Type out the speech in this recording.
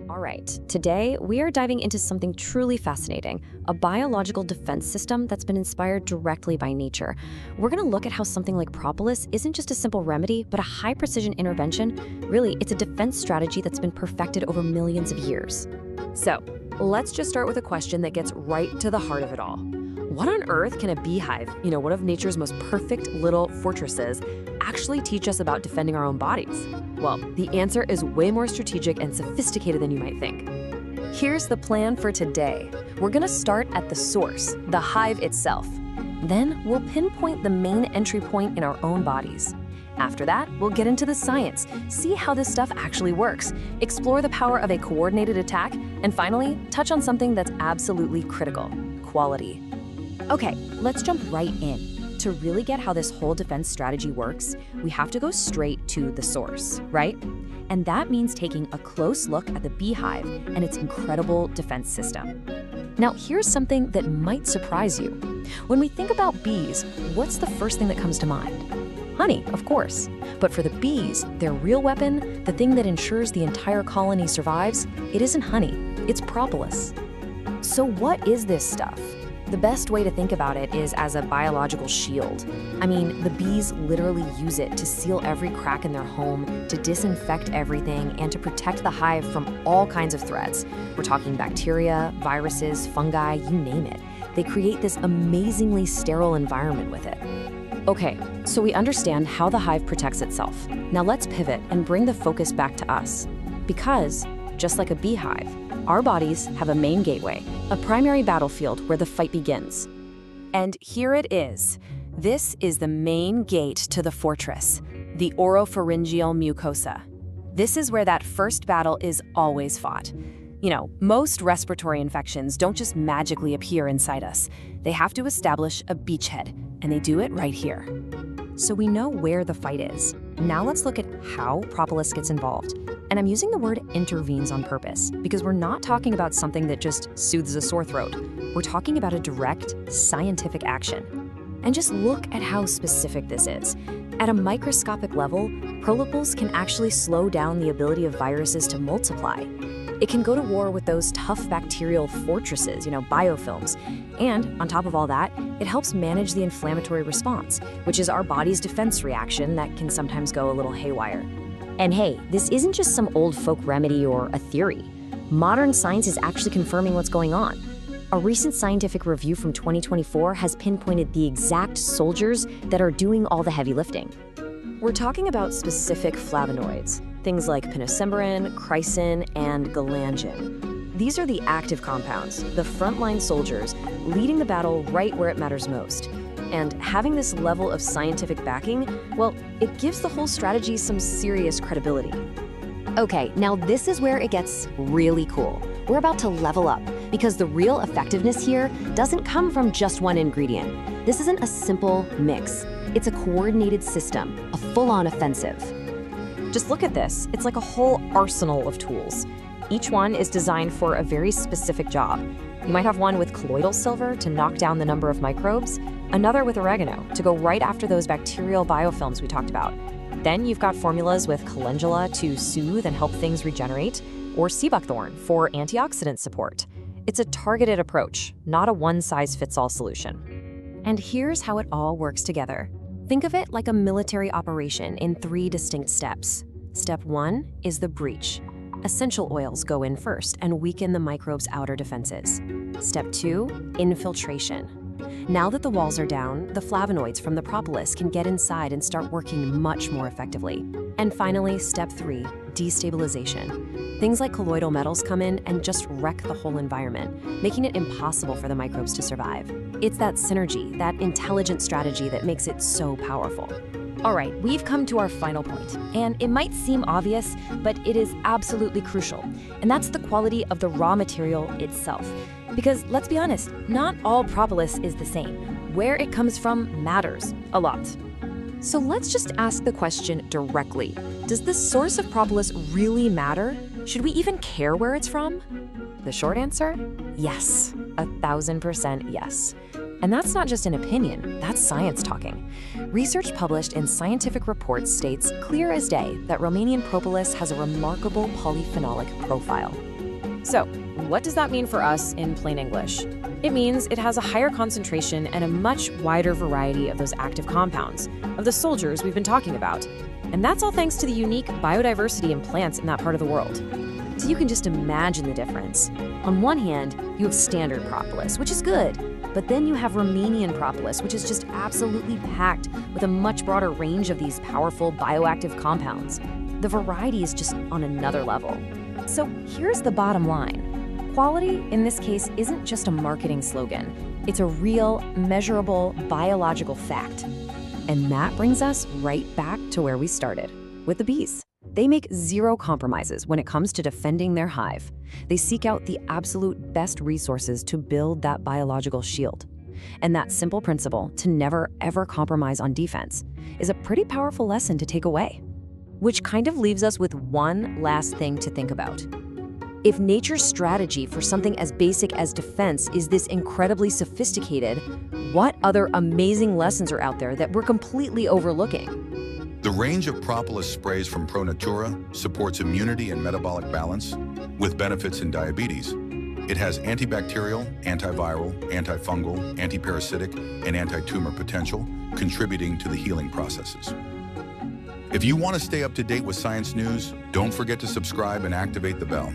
All right, today we are diving into something truly fascinating, a biological defense system that's been inspired directly by nature. We're going to look at how something like propolis isn't just a simple remedy, but a high-precision intervention. Really, it's a defense strategy that's been perfected over millions of years. So, let's just start with a question that gets right to the heart of it all. What on earth can a beehive, one of nature's most perfect little fortresses, actually teach us about defending our own bodies? Well, the answer is way more strategic and sophisticated than you might think. Here's the plan for today. We're gonna start at the source, the hive itself. Then we'll pinpoint the main entry point in our own bodies. After that, we'll get into the science, see how this stuff actually works, explore the power of a coordinated attack, and finally, touch on something that's absolutely critical: quality. Okay, let's jump right in. To really get how this whole defense strategy works, we have to go straight to the source, right? And that means taking a close look at the beehive and its incredible defense system. Now, here's something that might surprise you. When we think about bees, what's the first thing that comes to mind? Honey, of course. But for the bees, their real weapon, the thing that ensures the entire colony survives, it isn't honey, it's propolis. So what is this stuff? The best way to think about it is as a biological shield. I mean, the bees literally use it to seal every crack in their home, to disinfect everything, and to protect the hive from all kinds of threats. We're talking bacteria, viruses, fungi, you name it. They create this amazingly sterile environment with it. Okay, so we understand how the hive protects itself. Now let's pivot and bring the focus back to us. Because, just like a beehive, our bodies have a main gateway, a primary battlefield where the fight begins. And here it is. This is the main gate to the fortress, the oropharyngeal mucosa. This is where that first battle is always fought. Most respiratory infections don't just magically appear inside us. They have to establish a beachhead, and they do it right here. So we know where the fight is. Now let's look at how propolis gets involved. And I'm using the word intervenes on purpose because we're not talking about something that just soothes a sore throat. We're talking about a direct, scientific action. And just look at how specific this is. At a microscopic level, propolis can actually slow down the ability of viruses to multiply. It can go to war with those tough bacterial fortresses, biofilms. And on top of all that, it helps manage the inflammatory response, which is our body's defense reaction that can sometimes go a little haywire. And hey, this isn't just some old folk remedy or a theory. Modern science is actually confirming what's going on. A recent scientific review from 2024 has pinpointed the exact soldiers that are doing all the heavy lifting. We're talking about specific flavonoids, things like pinosemberin, chrysin, and galangin. These are the active compounds, the frontline soldiers, leading the battle right where it matters most. And having this level of scientific backing, well, it gives the whole strategy some serious credibility. Okay, now this is where it gets really cool. We're about to level up, because the real effectiveness here doesn't come from just one ingredient. This isn't a simple mix. It's a coordinated system, a full-on offensive. Just look at this. It's like a whole arsenal of tools. Each one is designed for a very specific job. You might have one with colloidal silver to knock down the number of microbes, another with oregano to go right after those bacterial biofilms we talked about. Then you've got formulas with calendula to soothe and help things regenerate, or sea buckthorn for antioxidant support. It's a targeted approach, not a one-size-fits-all solution. And here's how it all works together. Think of it like a military operation in 3 distinct steps. Step 1 is the breach. Essential oils go in first and weaken the microbes' outer defenses. Step 2, infiltration. Now that the walls are down, the flavonoids from the propolis can get inside and start working much more effectively. And finally, step 3, destabilization. Things like colloidal metals come in and just wreck the whole environment, making it impossible for the microbes to survive. It's that synergy, that intelligent strategy that makes it so powerful. All right, we've come to our final point, and it might seem obvious, but it is absolutely crucial, and that's the quality of the raw material itself. Because let's be honest, not all propolis is the same. Where it comes from matters a lot. So let's just ask the question directly. Does the source of propolis really matter? Should we even care where it's from? The short answer? Yes, 1000% yes. And that's not just an opinion, that's science talking. Research published in scientific reports states clear as day that Romanian propolis has a remarkable polyphenolic profile. So, what does that mean for us in plain English? It means it has a higher concentration and a much wider variety of those active compounds, of the soldiers we've been talking about. And that's all thanks to the unique biodiversity in plants in that part of the world. So you can just imagine the difference. On one hand, you have standard propolis, which is good, but then you have Romanian propolis, which is just absolutely packed with a much broader range of these powerful bioactive compounds. The variety is just on another level. So here's the bottom line. Quality, in this case, isn't just a marketing slogan. It's a real, measurable, biological fact. And that brings us right back to where we started, with the bees. They make zero compromises when it comes to defending their hive. They seek out the absolute best resources to build that biological shield. And that simple principle, to never ever compromise on defense, is a pretty powerful lesson to take away. Which kind of leaves us with one last thing to think about. If nature's strategy for something as basic as defense is this incredibly sophisticated, what other amazing lessons are out there that we're completely overlooking? The range of propolis sprays from Natura supports immunity and metabolic balance, with benefits in diabetes. It has antibacterial, antiviral, antifungal, antiparasitic, and anti-tumor potential, contributing to the healing processes. If you want to stay up to date with science news, don't forget to subscribe and activate the bell.